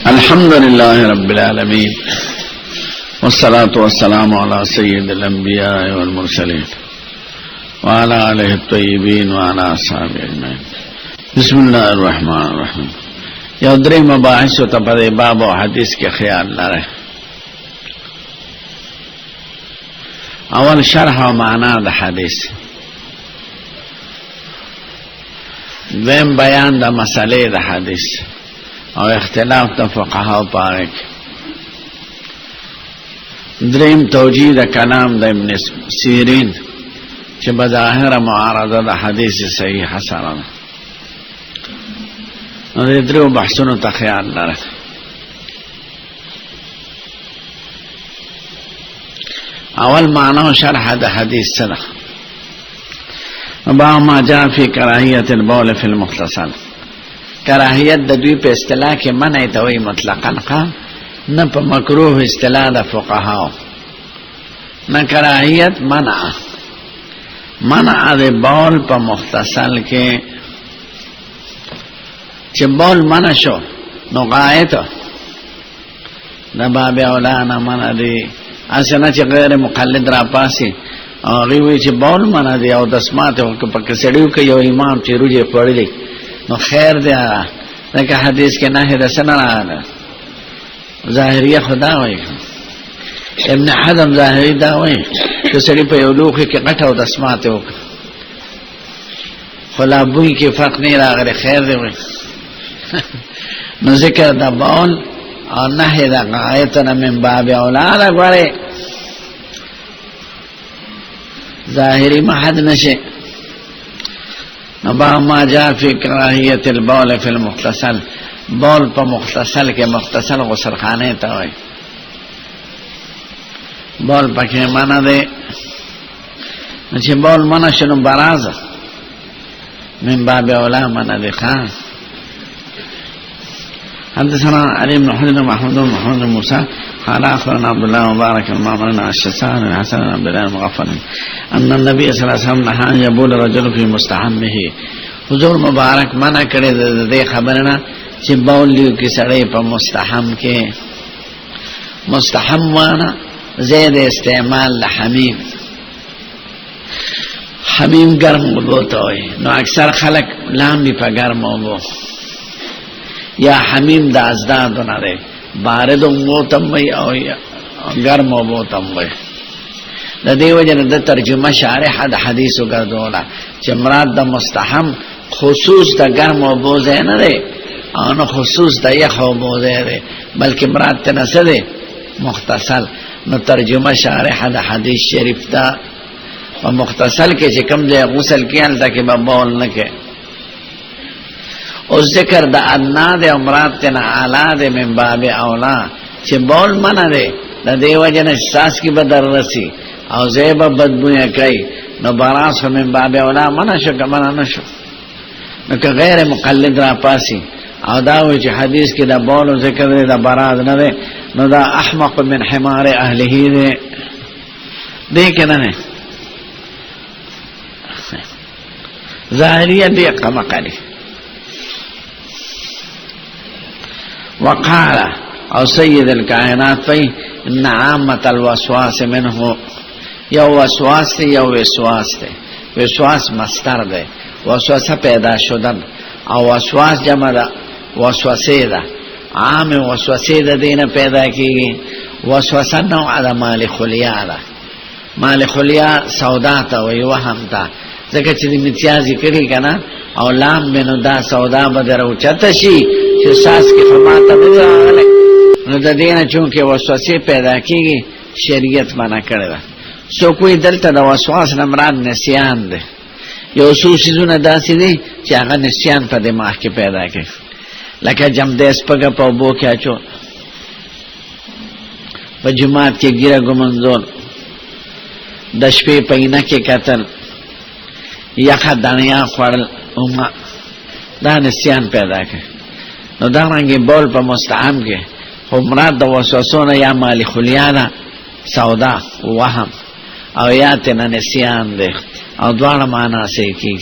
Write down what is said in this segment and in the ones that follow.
الحمد لله رب العالمين والصلاة والسلام على سيد الأنبياء والمرسلين وعلى آله الطيبين وعلى أصحابه أجمعين. بسم الله الرحمن الرحيم. یو درې مباحث ته په باب او حدیث کې خیال لري. اول شرح او معنا د حدیث، دویم بیان د مسئلې د حدیث او اختلاف د فقهاو پاره کې، دریم توجیه د کلام د ابن سیرین چې بظاهر معارضه د حدیث صحیح سره ده. نو دې درو بحثونو ته خیال لري. اول معنا او شرح د حدیث سره، باب ما جاء في کراهیت البول في المغتسل. کراهیت د دوی په اصطلاح کې منع ته وایي مطلقاً، نه په مکروه اصطلاح د فقهاو، نه کراهیت منع د بول په مغتسل کې. چې بول منع شو نو غایت د باب اولا نه منع دی. اسنه چې غیر مقلد را پاسي او غوي چې بول منع دی او د سماعت او په کسړیو کې یو امام چې روجه پړلې نو خیر دی. لکه حدیث کې نه ده سنه ظاهریه خدا وایي، ابن حزم ظاهری دا وایي چې سړی په یو لوخه کې غټه او د سماعت او خلا بوی کې فرق نه راغلی، خیر دی وایي. نو ذکر دا بول او نهی دا غایتنا من باب اولا دا گواره ظاهری محد نشه. نبا ما جا فی کراهیت البول فی المغتسل، بول پا مغتسل کے، مغتسل غسل خانے تا ہوئی، بول پا کے مانا دے نچه بول مانا شنو براز من باب اولا مانا دے خان. حدثنا علي بن حجر محمود بن محمود بن موسى قال اخبرنا عبد الله مبارك المعمر الشسان الحسن بن عبد الله المغفر ان النبي صلى الله عليه وسلم نهى ان يبول الرجل في مستحمه. حضور مبارک منع کړی د خبرنا چې بول لیو کې سړی په مستحم کې. مستحم وانا زید استعمال لحمیم، حمیم گرم بوته وي، نو اکثر خلق لامبي په ګرم وبو یا حمیم دا ازدادو نده، باردو موتم وی او گرم و موتم وی. دا دیو جن دا ترجمه شارح دا حدیثو گردولا چه مراد دا مستحم خصوص دا گرم و بوزه نده، آنو خصوص دا یخ و بوزه ده، بلکه مراد تنسه ده مختصل. نو ترجمه شارح دا حدیث شریف دا و مختصل که چه کم ده غسل کیال دا که با بول نکه. او ذکر دا ادنا دے امراد تینا آلا دے من باب اولا چه بول منع دے دا دیو جن احساس کی بدر رسی او زیب بدبویا کئی نو براس من باب اولا منع شو که منع نشو. نو که غیر مقلد را پاسی او داوی چه حدیث کی دا بول ذکر دے دا براز ندے نو دا احمق من حمار اہلہی دے دے که ننے ظاہریت دی اقمقالی. وقال او سید الکائنات فی ان عامت الوسواس منه، یو وسواس تی یو وسواس تی. وسواس مستر ده، وسوسه پیدا شدن او وسواس جمع ده وسوسه ده. عام وسوسه ده دین پیدا کیږي. وسوسه نوع ده مال خلیا ده، مال خلیا سودا تا وی وهم تا ځکه چې د امتیازي کړي کنه او لام بنو دا سودا بدر او چتشي چې ساس کې خماته نه. نو د دینه چونکه وسوسه پیدا کیږي شریعت منع کړی ده. سو کوئی دلته د وسواس نه مراد نسیان ده. یو څو شیزونه داسې دي چې هغه نسیان په دماغ کې پیدا کوي، لکه جم د سپګه په بو کې اچو، په جماعت کې ګیره ګمنځول، د شپې په عینه کې کتل، یخه دنیا خوړل، دا نسیان پیدا کوي. نو دا رنگی بول پا مستحم کے خو مراد دا وسوسونا یا مالی خلیانا سودا وهم او یا تینا نسیان دے او دوار مانا سیکی.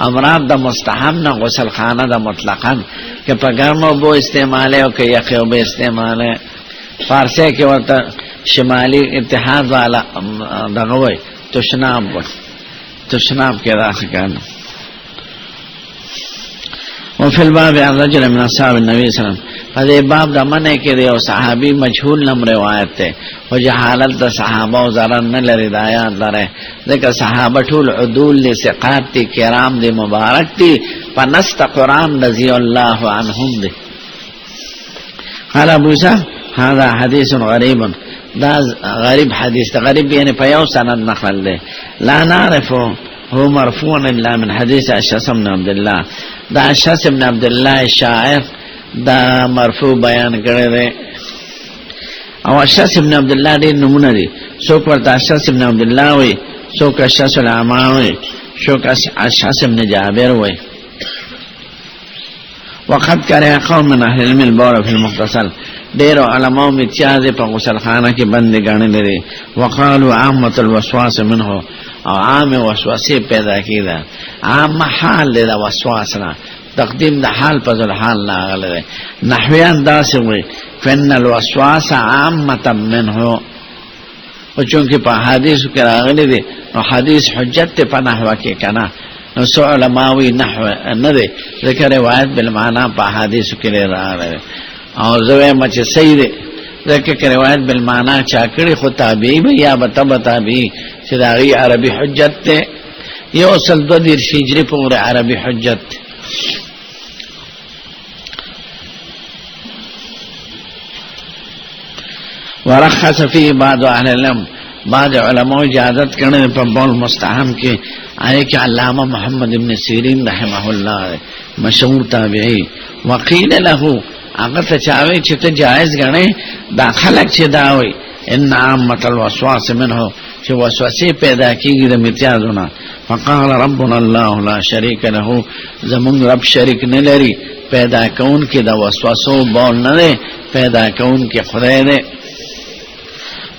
امراد دا مستحم نا غسل خانه دا مطلقاً کہ پا گرمو بو استعمالے او کہ یقیو بے استعمالے فارسی کے ورطا شمالی اتحاد والا دغوی تشناب وی تشناب کے راس کانا وفي الباب عن رجل من اصحاب النبي صلى الله عليه وسلم فذي باب دا منع کے دے صحابی مجھول نم روایت تے و جہالت دا صحابہ و ذرن نلر ہدایات لرے دیکھا صحابہ ٹھول عدول لی سقات تی کرام دی مبارک تی فنست قرآن رضی اللہ عنہم دی قال ابو صاحب هذا حدیث غریب دا غریب حدیث دا غریب یعنی پیو سند نقل دے لا نعرفو هو مرفوع الا من حدیث اشعث بن عبد الله دا اشعث بن عبد الله شاعر دا مرفوع بیان کرے دے او اشعث بن عبد الله دے نمونہ دی سوک ورطا اشعث بن عبد الله وی سوک اشعث العما وی سوک اشعث بن جابر وی وقد کرے قوم من اہل علم البول فی المختصل دیرو علماء متیاز پا غسل خانہ کی بندی گانے دے وقالوا عامت الوسواس منہو او عام وسواسی پیدا کی دا عام حال دے دا وسواسنا تقدیم دا حال پزل حال نا آگل دے نحویان دا سوئی فن الوسواس عامتا منہو و چونکہ پا حدیث کے آگل دے نو حدیث حجت تے پا نحوہ کے کنا نو سو علماوی نحوہ ندے ذکر روایت بالمعنی پا حدیث کے لئے را رہے اور زوی مچ سید ذکر کہ روایت بالمعنی چاکڑی خود تابعی بھی یا بطب تابعی چداغی عربی حجت تے یہ اصل دو دیر شجری پور عربی حجت تے ورخص فی بعض اہل العلم بعض علماء اجازت کرنے پر بول مستحم کی آئے کہ علامہ محمد ابن سیرین رحمہ اللہ مشہور تابعی وقیل لہو اگر چاوی چھ ته جائز غنی دا خلق چھ داوی ان عامت الوسواس منه چھ وسوسه پیدا کیږي د امتیازونه فقال ربنا الله لا شريك له زمون رب شریک نه لري پیدا کون کې د وسوسو بول نه پیدا کون کې خدای دی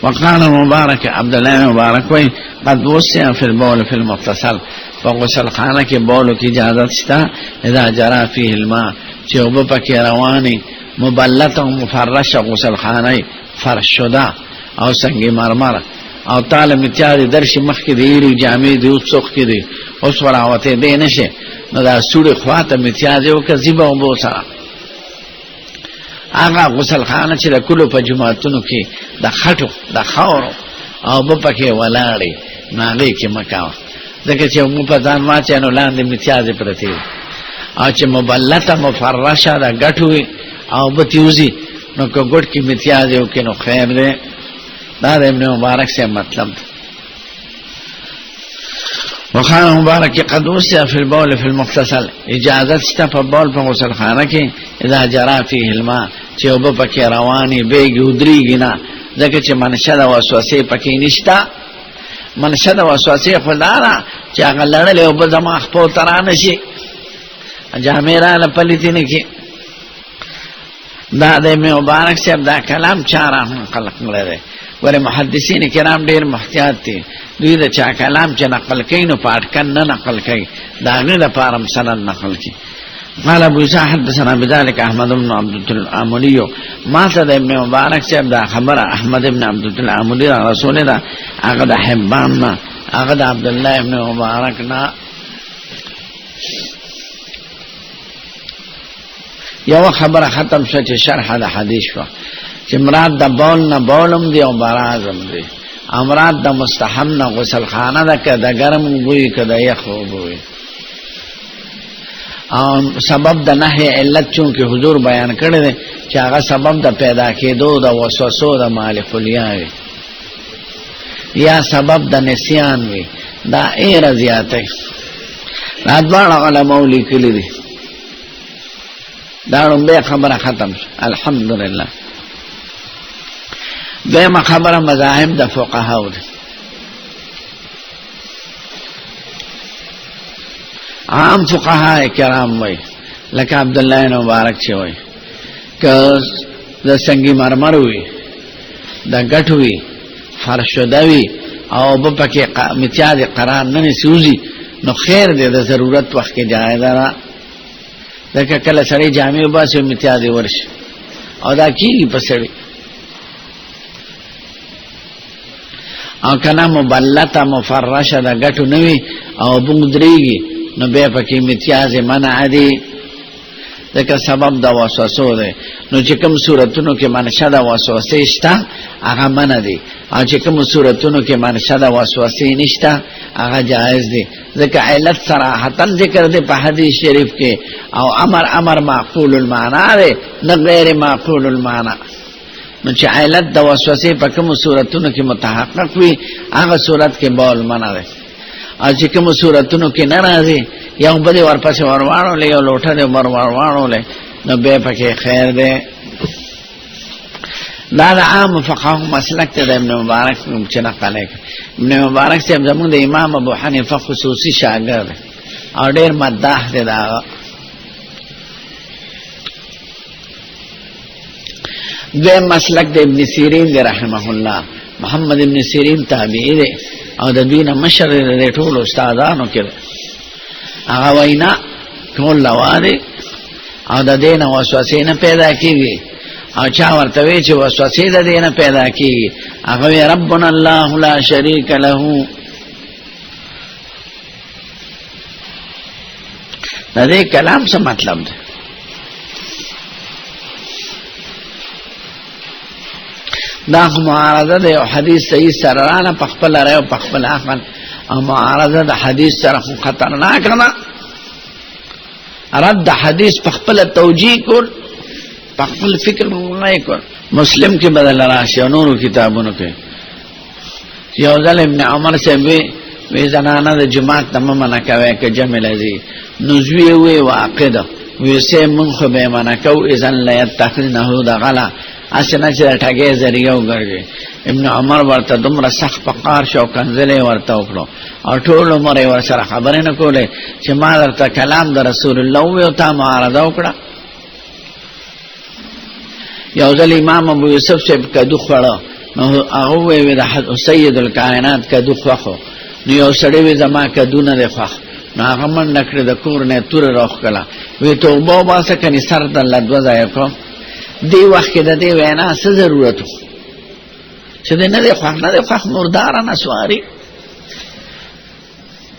وقال مبارک عبد الله مبارک وی قد وسع في البول في المتصل فغسل خانه کې بول کی اجازت شتا اذا جرى فيه الماء چوب پکی روانی مبلت و مفرش غسل خانه فرش شده او سنگی مرمر او تال متیادی درش مخ کی دیری جامعی دی اتسوخ کی دی اس وراوته دی نشه نو دا سوڑی خواتا متیادی و که زیبا و بو سرا آغا غسل خانه چه دا کلو پا جماعتونو کی دا خطو دا خورو او بپکی ولاری ناغی کی مکاو دکه چه مو پا دانوا چه نو لاندی متیادی پرتی او چې مبلته مفرشه دا غټوي او بتیوزی نو کو ګټ کی امتیاز یو کې نو خیر دی دا د ابن مبارک سے مطلب وخان مبارک قد وسع في البول في المغتسل اجازت شته په بول په غسل خانه کې اذا جرى فيه الماء چې وب پکې رواني بیګ ودریږي نه ځکه چې منشأ د وسوسه پکې نشتا منشأ د وسوسه خدانا چې هغه لړل او په دماغ په ترانه شي جامعہ لپلیتی نکی دا دے میں مبارک سے اب دا کلام چارا خلق لے ورے محدثین کرام دیر محتیاط تی دوی دا چا کلام چا نقل کئی نو پاٹکن نا نقل کئی دا غیر پارم سند نقل کی قال ابو عیسیٰ حدثنا بذلك احمد بن عبد العاملی ما تا دا ابن مبارک سے اب دا خبر احمد بن عبد العاملی رسول دا اغد حبان نا اغد عبداللہ ابن مبارک نا یو خبر ختم شو چې شرح د حدیث شو چې مراد د بول نه بولم دی او برازم دی امراد د مستحم نه غسل خانه ده که د ګرم بوی که د یخ بوی او سبب د نهی علت چونکه حضور بیان کړی دی چې هغه سبب د پیدا کېدو د وسوسو د مالک الیاوی یا سبب د نسیان وی دا ایر زیاته دا دواړه علماء لیکلي دي دارم بے خبر ختم الحمدللہ دویم خبر مذاہب دا فقہاو دی عام فقہا کرام وی لکہ عبداللہ مبارک چی وی کہ دا سنگی مرمر وی دا گٹ وی فرشدہ وی او بپکی متیاد قرار ننی سوزی نو خیر دے دا ضرورت وقت کے جائے دا لکه کله سړی جامې وباسي امتیاز ورشي او دا کیږي په سړی او کنا مبلته مفرشه دا غټو نوي او بوندريږي نو به پکې امتیاز منع دي دغه سبب دا وسوسه ده نو چې کوم صورتونو کې منشأ دا وسوسه شته هغه منع دي او چې کوم صورتونو کې منشأ دا وسوسه نشته هغه جائز دي ځکه علت صراحتا ذکر دي په حدیث شریف کې او امر معقول المعنى ده نه غیر معقول المعنى نو چې علت د وسوسه په کوم صورتونو کې متحقق وي هغه صورت کې بول منع ده او چې کوم صورتونو کې ناراضي یو بل ورپسې ورواړو له یو لوټه دې ورواړو له نو به پکې خیر ده دا عام فقه مسلک ته ابن مبارک چې نقل ابن مبارک سے زموږ د امام ابو حنیفه خصوصي شاګرد او ډېر مداح دی دا دوی مسلک د ابن سیرین دی رحمه الله محمد ابن سیرین تابعی دی او د دین مشر د ټول استادانو کې هغه وینا ټول لواره او د دین وسوسه نه پیدا کیږي او چا ورته وی چې وسوسه د دین پیدا کیږي هغه ربنا الله لا شریک له دا دې کلام څه مطلب دی دا معارضه د یو حدیث صحیح سره رانه په خپل راي او په خپل عقل او معارضه د حدیث سره خطرناک نه رد حدیث په خپل توجیه کول په خپل فکر نه کول مسلم کې بدل راشي او نورو کتابونو کې یو ځل ابن عمر سے وی زنانه د جماعت تمام نه کوي ک جمع لذي نزوی وی واقعده وی سه من خو به منه کو اذن لا يتخذنه دغلا اسنه چې ټاګه ذریعہ وګرځي ابن عمر ورته دومره سخت پقار شو کنځلې ورته وکړو او ټول عمر ور سره خبرې نه کولې چې ما درته کلام د رسول الله او ته معارضه وکړه یو ځل امام ابو یوسف صاحب کدو خړه نو هغه وی د سید الکائنات کدو خو نو یو سړی وی زما کدو نه خو نو هغه من نکړه د کور نه تور راخ کړه وی توبه واسه کني سر د الله دوزای کو دی وخت کې د دې وینا څه ضرورت چې نه دی خو مردار نه سواری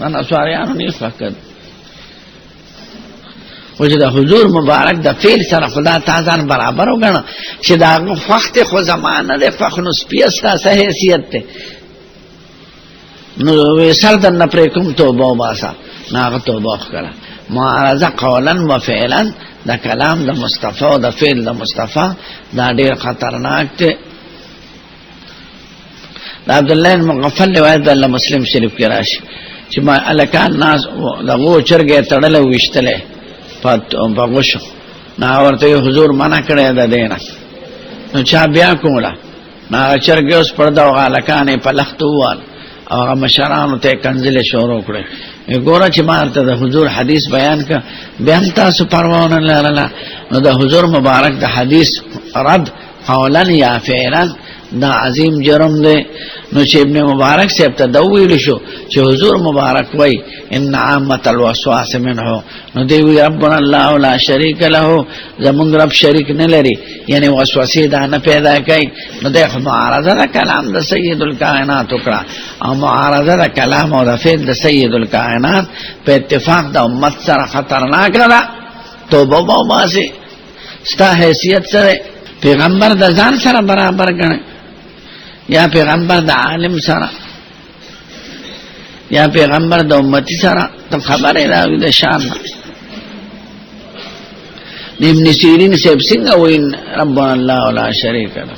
انا سواریانو نه فقط وجه د حضور مبارک د فعل سره خدا تعالی برابر وګڼه چې دا وخت خو زمانه د فخنو سپیستا سه حیثیت ته نو سردن نه پرې کوم توبه واسه ناغه توبه وکړه معارضه قولا و فعلا دا کلام دا مصطفی او دا فعل دا مصطفی دا ډیر خطرناک دی دا عبدالله المغفل روایت دا مسلم شریف کې راشي چې ما الکان ناس دغه چرګه تړل وشتله په غوښو نا ورته حضور منع کړی دا دینه نو چا بیا کوله نا چرګه اوس پردا غالکانې په لختوال او مشرانو ته کنځلې شروع کړې ګوره چې مارته د حضور حدیث بیان کا بیان تاسو پروا نه لرله نو د حضور مبارک د حدیث رد قولا یا فعلا دا عظیم جرم دی نو چې ابن مبارک سے ابتدا ویل شو چې حضور مبارک وای ان عامه الوسواس منه نو دی وی ربنا الله لا شریک له زمون رب شریک نه لري یعنی وسوسه دا نه پیدا کوي نو د معارضه د کلام د سید الکائنات وکړه او معارضه د کلام او د فعل د سید الکائنات په اتفاق د امت سره خطرناک ده توبه وباسي ستا حیثیت سره پیغمبر د ځان سره برابر ګڼي یا پیغمبر د عالم سره یا پیغمبر د امتی سره ته خبره راوي د شان ابن سیرین سے څنګه وین ربنا الله لا شریک له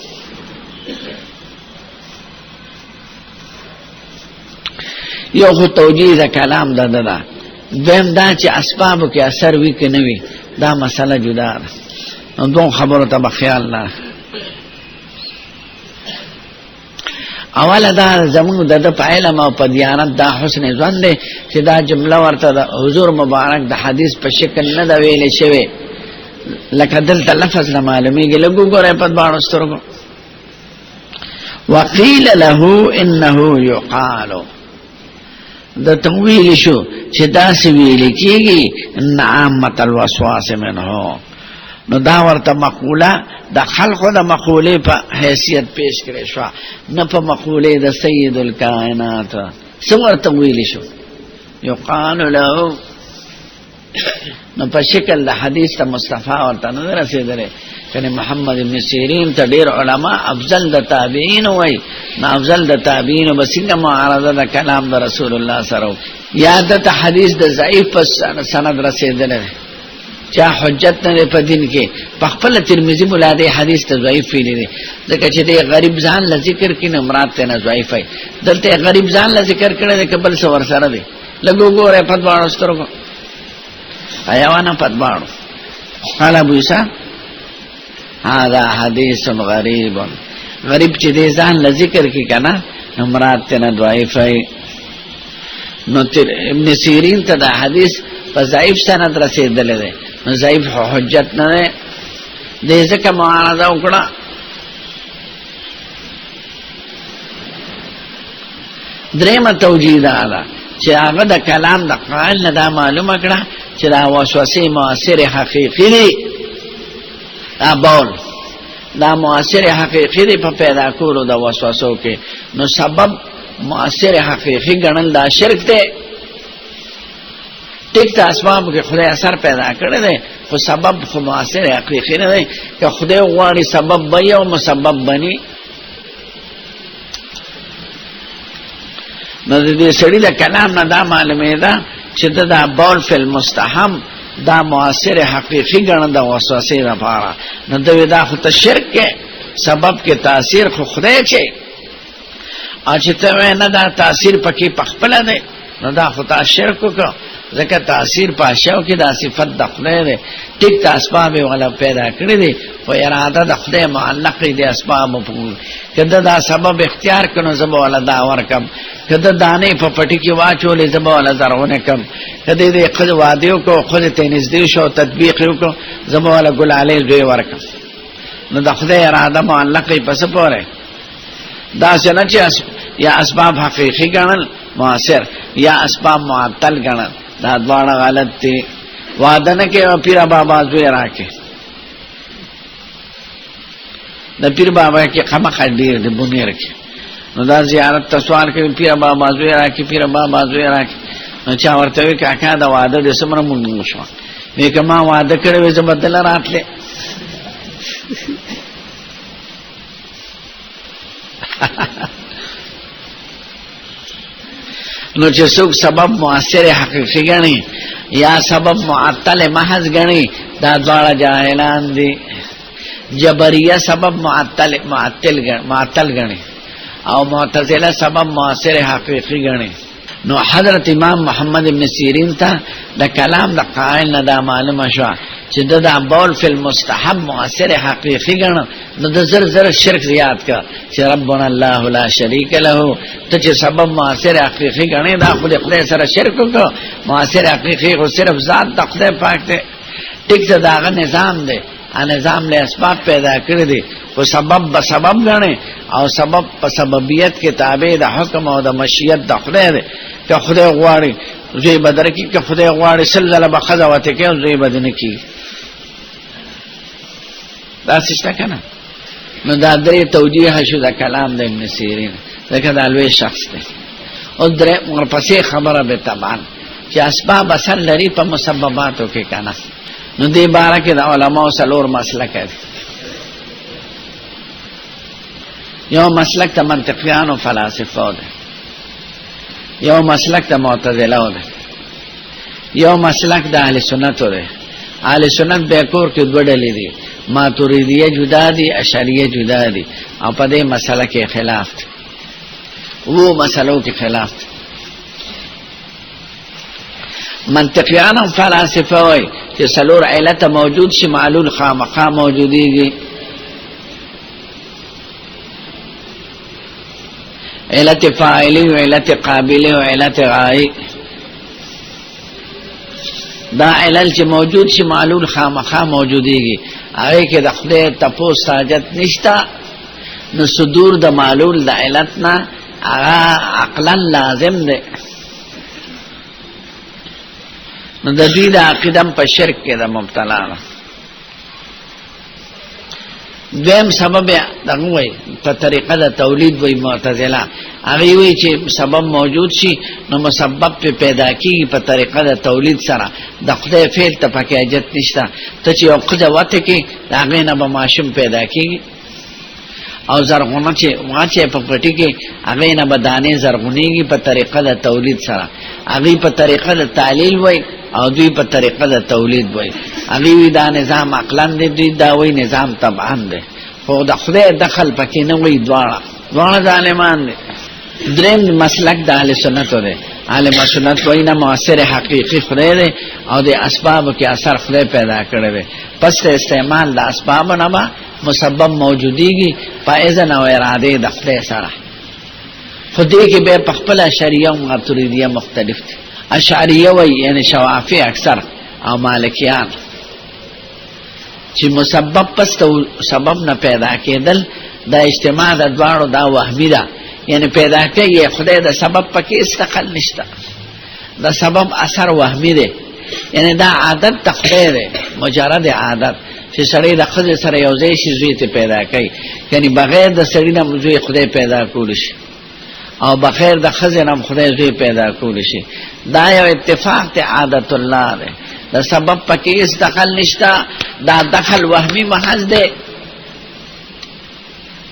یو خو توجیه د کلام د دلا دیم دا چې اسبابو کې اثر وی کې نه وی دا مسله جدا ده نو دوه خبرو ته خیال نه اوله دا زمون د علم او په دیانت دا حسن ځان دی چې دا جمله ورته د حضور مبارک د حدیث په شکل نه دا ویل شوی لکه دلته لفظ نه معلومیږي لګو ګورې په باندې سترګو وقيل له انه يقال د تمویل شو چې داسې ویل کېږي ان عامة الوسواس منه. نو دا ورته مقوله د خلقو د مقولې په حیثیت پیش کړې شو، نه په مقولې د سید الکائنات. څه ورته ویل شو؟ یقال له، نو په شکل د حدیث ته مصطفی ورته نه رسېدلی. کنه محمد ابن سیرین ته ډېر علما افضل د تابعین وایي، نو افضل د تابعین به څنګه معارضه د کلام د رسول الله سره؟ یا د حدیث د ضعیف په سند رسېدلی چا حجت نه په دین کې. په خپل ترمذی مولا دې حدیث ته ضعیف ویلی دی، ځکه چې دې غریب ځان ل ذکر کې نه مراد ته نه ضعیف وي. دلته غریب ځان ل ذکر کړي د قبل څو ور سره دی. لګو ګوره په دواړو سترګو ایوانه په دواړو. قال ابو عیسی هذا حدیث غریب، غریب چې دې ځان ل ذکر کې کنه مراد ته نه ضعیف وي. نو ابن سیرین ته دا حدیث په ضعیف سند رسېدلی دی، نو ضعیف حجت نه دی، دې ځکه معارضه وکړه. درېمه توجیه دا ده چې هغه د کلام د قائل نه دا معلومه کړه چې دا وسوسې مؤثر حقیقي دي. دا بول دا مؤثر حقیقي دي په پیدا کولو د وسوسو کې، نو سبب مؤثر حقیقي ګڼل دا شرک دی. ټیک ته اسباب کې خدای اثر پیدا کړی دی، خو سبب خو مؤثر حقیقي نه دی. که خدای غواړي سبب به یو مسبب بني. نو د دې سړي د کلام نه دا معلومه ده چې دا بول فی المستحم دا مؤثر حقیقي ګڼل د وسوسې لپاره. نو دا خو ته شرک کې سبب کې تاثیر خو خدای کوي، او چې ته نه دا تاثیر پکې پخپله دی، نو دا خو تا شرک وکړه، ځکه تاثیر په اشیاء کې دا صفت د خدای دی. ټیک ته اسباب یې ولا پیدا کړي دي، خو اراده د خدای معلق دی اسبابو په. که دا سبب اختیار کړو زه به ولا دا ورکم، که د دانې په پټي کې واچولې زه به ولا زرغونه کم، که دې ښځې واده وکړو ښځې ته نږدې شو تطبیق یې وکړو زه به ولا ګلالۍ زوی ورکم. نو د خدای اراده معلق یې په څه پورې؟ داسې نه چې یا اسباب حقیقي ګڼل مؤثر یا اسباب معطل ګڼل، دا دواړه غلط دي. وعده نه کوي پیر بابا زوی راکې، د پیر بابا کې خامخا ډېر دی بونیر کې، نو دا زیارت ته سوال کوي پیر بابا زوی راکې، پیر بابا زوی راکې. نو چا ورته وایي کاکا دا وعده دې څومره مونږ وشوه؟ وایي که ما وعده کړی وای زه به دله راتلې. نو چې څوک سبب مؤثر حقیقي ګڼي یا سبب معطل محض ګڼي، دا دواړه جاهلان دي. جبریه سبب معطل ګڼي او معتزله سبب مؤثر حقیقي ګڼي. نو حضرت امام محمد ابن سیرین ته د کلام د قائل نه دا معلومه شوه چې دا بول فی المستحب مؤثر حقیقي ګڼل، نو د زر شرک زیات کا چې ربنا الله لا شریک له. ته چې سبب مؤثر حقیقي ګڼې دا خو د خدای سره شرک وکړه. مؤثر حقیقي خو صرف ذات د خدای پاک دی. ټیک ته داغه نظام دی، نظام له اسباب پیدا کړی دي، خو سبب به سبب ګڼې او سبب په سببیت کې تابع د حکم او د مشیت د خدای دی. که خدای غواړي زوی به درکړي، که خدای غواړي سل ځله به ښځه وته کوي او زوی به دې نه کېږي. داسې شته که نه؟ نو دا درې توجیه شو د کلام د ابن سیرین، ځکه دا لوی شخص دی. او ورپسې خبره به طبعا چې اسباب اثر لري په مسبباتو کې که نه. نو دې باره کې د علماو څلور مسلک دي. یو مسلک د منطقیانو فلاسفو دی، یو مسلک د معتزلهو دی، یو مسلک د اهل سنتو دی. اهل سنت به کور کې دوه ډلې دي، ماتوریدیه جدا دي، اشعریه جدا دي، او په دې مسله کې خلاف دی. وو مسلو کې خلاف دی. منطقیان هم فلاسفه وایي چې څلور علت موجود شي معلول خامخا موجودیږي. علت فاعلی و علت قابلی و علت غائی، دا علل چې موجود شي معلول خامخا موجودیږي. هغه کې د خدای تپوس حاجت نشته. نو صدور د معلول د علت نه هغه عقلا لازم دی. نو د دوی د عقیدم په شرک کې د مبتلا ده. دویم سبب دغه وای په طریقه د تولید وای معتزله هغه وای چې سبب موجود شي نو مسبب په پیدا کیږي په طریقه د تولید سره د خدای فعل ته پکې اجت نشته. ته چې یو قضا وته کې هغه نه به ماشوم پیدا کیږي او زرغونه چې واچې په پټي کې هغه نه به دانې زرغونیږي په طریقه د تولید سره. هغه په طریقه د تعلیل وای او دوی په طریقه د تولید وای. هغه وی دا نظام عقلان دی دا وای نظام طبعا دی خو د خدای دخل پکې نه وای. دواړه ظالمان دي. دریم مسلک د اهل سنت دی. اهل سنت وای نه مؤثر حقيقي خدای دی او د اسباب کې اثر خدای پیدا کړی دی. پس استعمال د اسباب نه ما مسبب موجودیږي په اذن او اراده د خدای سره. خو دې کې به په خپل شریعه او ماتریدیه مختلف دي. اشعریه وای یعنی شوافی اکثر او مالکیان چې مسبب پس سبب نه پیدا کېدل د اجتماع د دواړو دا وهمی ده. یعنی پیدا کوي خدای د سبب پکې استقل نشته. د سبب اثر وهمی ده. یعنی دا عادت د خدای ده مجرد عادت چې سړی د خدای سره یو ځای شي زوی ته پیدا کوي. یعنی بغیر د سړی نه زوی خدای پیدا کول شي او بغیر د خدای نه خدای زوی پیدا کول شي. دا یو اتفاق ته عادت الله ده. د سبب پکې استقل نشته. دا دخل وهمی محض ده.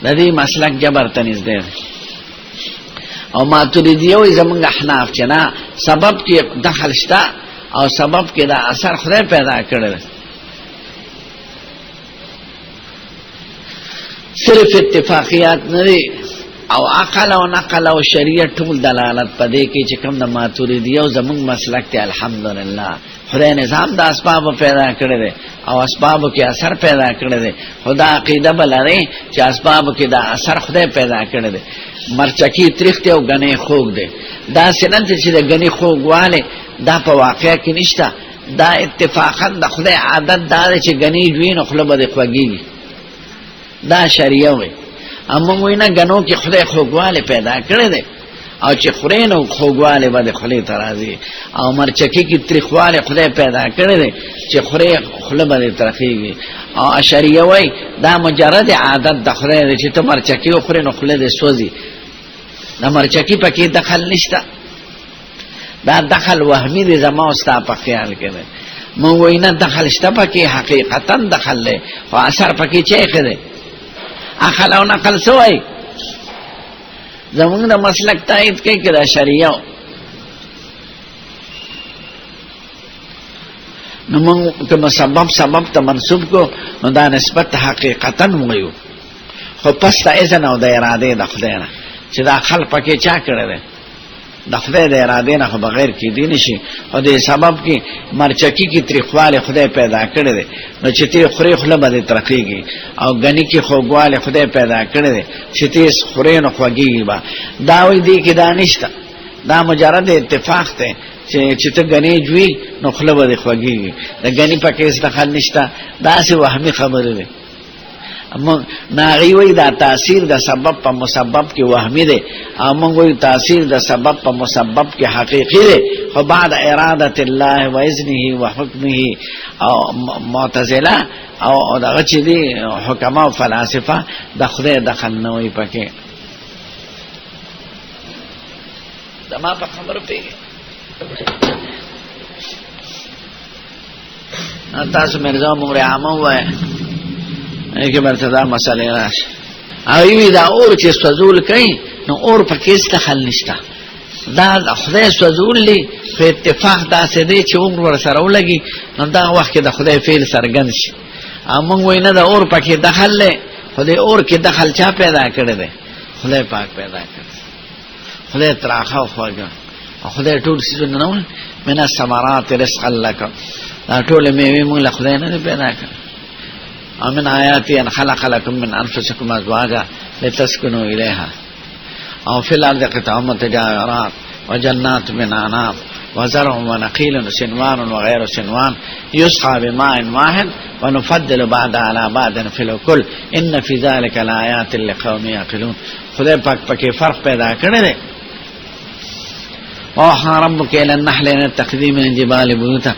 د دې مسلک جبر تنیز ده. او ماتریدیه وي زمونږ احناف چې نه سبب کې دخل شته او سبب کې دا اثر خدای پیدا کړی. صرف اتفاقیات نه دي او عقل او نقل او شریعت ټول دلالت پدې کې چې کوم د ماتریدیه او زمونږ مسلک ته الحمدلله خدای نظام د اسباب پیدا کړی دی او اسباب کې اثر پیدا کړی دی. خدا عقیده بلره چې اسباب کې دا اثر خدای پیدا کړی دی. مرچکی تریخته او غنې خوګ دی. دا سنت چې د غنې خوګواله دا په واقع کې نشته. دا اتفاقا د خدای عادت دا چې غنې جوین خپل به خوګيږي. دا شریعه وي. اما وینا غنو کې خدای خوګواله پیدا کړی دی او چې خورین او خوګواله به خلی ترازی او مرچکی کی تریخواله خدای پیدا کړی دی چې خوري خله به ترخیږي. او اشریه وای دا مجرد عادت د خدای دی چې ته مرچکی او خورین او خله دې سوځي. دا مرچکی پکې دخل نشته. دا دخل وهمی دی زما او ستا په خیال کې دی. مو وینا دخل شته پکې حقیقتا دخل له او اثر پکې چي خده عقل او نقل سوای. زمونږ د مسلک تایید کوي کړه شریعه. نو موږ کوم سبب ته منسوب کو نو دا نسبت حقیقتا وایو خو پس ته اذن او د اراده د خدای نه چې دا خلق پکې چا کړی دی د خدای د اراده نه بغیر کې دی نشي. او د سبب کې مرچکی کی تریخواله خدای پیدا کړی دی نو چې تی خوري خله به ترخیږي او غنی کی خوګواله خدای پیدا کړی دی چې تی خوري نو خوږیږي. با دا وې دی کې دا نشته. دا مجرد اتفاق ته چې ته غنی جوړي نو خله به خوږیږي. د غنی پکې استخال نشته. دا څه وهمي خبره ده. اما ناغي وی دا تاثیر د سبب په مسبب کې وهمي دی. اما وی تاثیر د سبب په مسبب کې حقيقي دی. خو بعد اراده الله و اذنه و حکمه او معتزله او دغه چې دي حکما او فلسفه د خدای دخل نه وي پکې. دما په خبر پیږي. تاسو مرزا مغری عامه وای اګه مرتدا مسئله راشه. او وی دا اور چې سوزول کوي نو اور پکې استخل نشته. دا خدای سوزول لې په اتفاق دا څه دی چې عمر ور سره ولګي نو دا وخت د خدای فعل سرګن شي. امون وینا دا اور پکې دخل لې خدای اور کې دخل چا پیدا کړی دی؟ خدای پاک پیدا کړی. خدای تراخه او خوږه خدای ټول سيزونه نو من الثمرات رزقا لك. دا ټول میوه موږ له خدای نه پیدا کړ. ومن آیاتی ان خلق لکم من انفسکم ازواجا لتسکنوا الیها او فی الارض قطع متجاورات وجنات من اعناب وزرع ونخیل سنوان وغیر سنوان یسقى بماء واحد ونفضل بعض على بعض فی الکل ان فی ذلک لآیات لقوم یعقلون. خدای پاک پکې فرق پیدا کړی دی اوحى ربک الی النحل ان تقدیم الجبال بیوتا.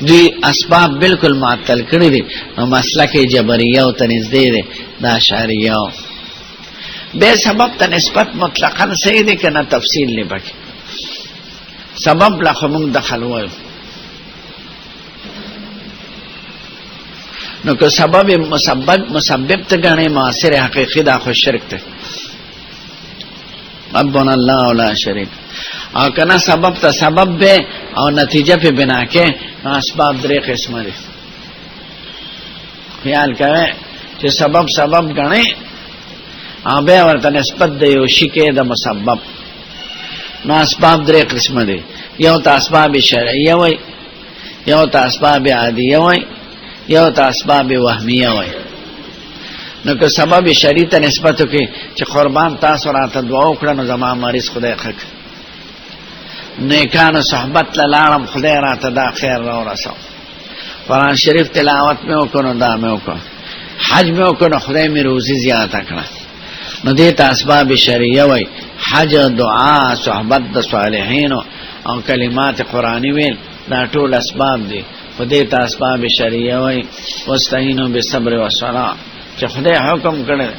دوی اسباب بالکل معطل کړی دي. نو مسلک جبریه او تنزدې دي دا اشعریه. به سبب ته نسبت مطلقاً صحیح دي کنه تفصیل نه پکې. سبب لا خمون دخل وایو. نو که سبب مسبب ته غني معاصر حقیقی دا خو شرک ته. ربنا الله لا شریک. او کنا سبب ته سبب به او نتیجه په بنا کې اسباب درې قسمه دي. خیال کوئ چې سبب غني او به ورته نسبت د یو شی کې د مسبب. نو اسباب درې قسمه دي. یو ته اسباب شرعیه وای، یو ته اسباب عادیه وای، یو ته اسباب وهمیه وای. نو که سبب شرعی ته نسبت وکړي چې قربان تاسو راته دعا وکړه نو زما مریض خدای خک، نیکانو صحبت لاړم خدای راته دا خیر را ورسو، قرآن شریف تلاوت مې وکړو دا مې وکړو، حج مې وکړو خدای مې روزي زیاته کړه. نو دې ته اسباب شرعیه وای. حج، دعا، صحبت د صالحینو او کلمات قرآنی ویل دا ټول اسباب دي. خدای ته اسباب شرعیه وای. واستعینوا بالصبر والصلاة چې خدای حکم کړی.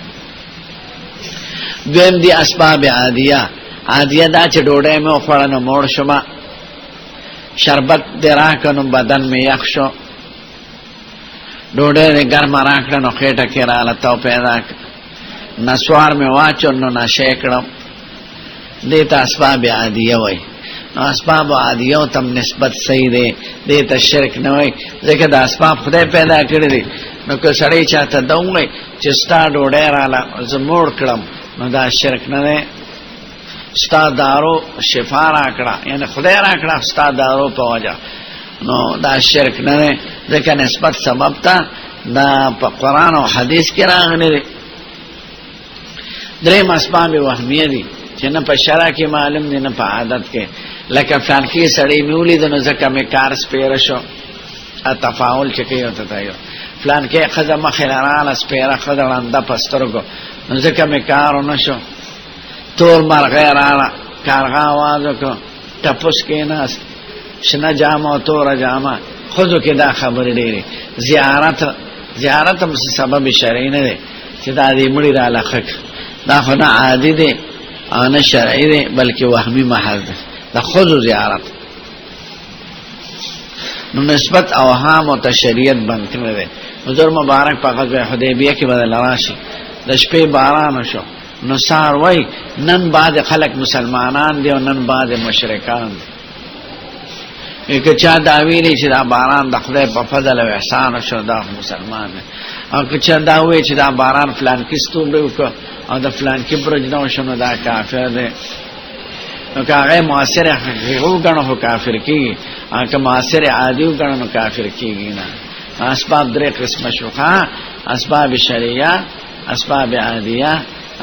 دویم دي اسباب عادیه. عادیه دا چې ډوډۍ مې وخوړه نو موړ شوم، شربت دې راکړه نو بدن مې یخ شو، ډوډۍ دې ګرمه راکړه نو خېټه کې راله تو پیدا کړه، نسوار مې واچو نو نشه کړم. دې ته اسباب عادیه وای. نو اسباب عادیه تم نسبت صحیح دی، دې ته شرک نه وای ځکه دا اسباب خدای پیدا کړی دي. نو که سړی چاته دا وایي چې ستا ډوډۍ راله زه موړ کړم نو دا شرک نه دی. ستا دارو شفا راکړه یعنی خدای راکړه ستا دارو په وجه، نو دا شرک نه دی ځکه نسبت سبب ته دا په قرآن او حدیث کې راغلی دی. دریم اسباب وهمیه دي چې نه په شرع کې معلوم دي نه په عادت کې. لکه فلان کې سړی مې ولید نو ځکه مې کار سپیره شو، تفاعل چې کوي ورته تایو. فلان کې ښځه مخې راله سپیره ښځه ړنده په سترګو نو ځکه مې کار ونه شو. تور مرغۍ راله کارغه آواز وکړو، ټپوس کېناست، شنه جامه او توره جامه. ښځو کې دا خبرې ډېرې. زیارت هم سبب شرعي نه دی چې دا دې مړي راله ښه کړه. دا خو نه عادي دی او نه شرعي دی بلکې وهمي محض دی د ښځو زیارت. نو نسبت اوهام او شریعت بند کړی دی. حضور مبارک په غزوه حدیبیه کې بدل راشي د شپې باران شو نو سار وای نن بعد خلق مسلمانان دی او نن بعد مشرکان دی. که چا دا ویلی چې دا باران د خدای په فضل او احسان شو دا مسلمان دی، او که چا دا وی چې دا باران فلان کې ستوبه وکړه او د فلان کې برج نه شنو دا کافر دی. نو که هغه معاصر حقیقي وګڼو خو کافر کېږي، او که معاصر عادي وګڼو نو کافر کېږي نه. اسباب درې قسمه شو، اسباب شرعیه، اسباب عادیه،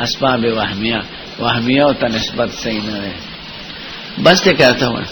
اسباب وهمیه. وهمیه ته نسبت صحیح نه ده. بس ته کہتا ہوں